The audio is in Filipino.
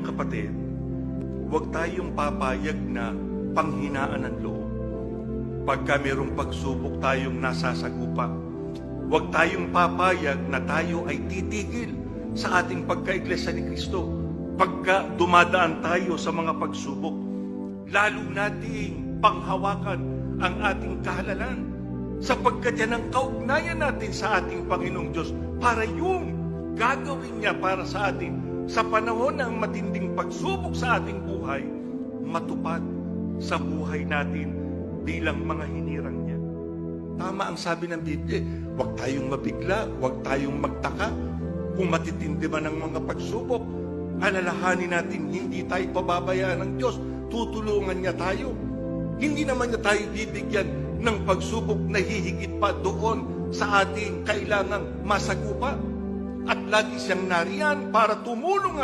Kaya kapatid, huwag tayong papayag na panghinaan ng loob. Pagka mayroong pagsubok tayong nasasagupa, huwag tayong papayag na tayo ay titigil sa ating pagkaiglesia ni Kristo. Pagka dumadaan tayo sa mga pagsubok, lalo nating panghawakan ang ating kahalalan, sapagkat yan ang kaugnayan natin sa ating Panginoong Diyos para yung gagawin niya para sa atin sa panahon ng matinding pagsubok sa ating buhay, matupad sa buhay natin bilang mga hinirang niya. Tama ang sabi ng Biblia, huwag tayong mabigla, huwag tayong magtaka. Kung matitindi man ang mga pagsubok, alalahanin natin hindi tayo pababayaan ng Diyos, tutulungan niya tayo. Hindi naman niya tayo bibigyan ng pagsubok na hihigit pa doon sa ating kailangang masagupa. At lagi siyang nariyan para tumulong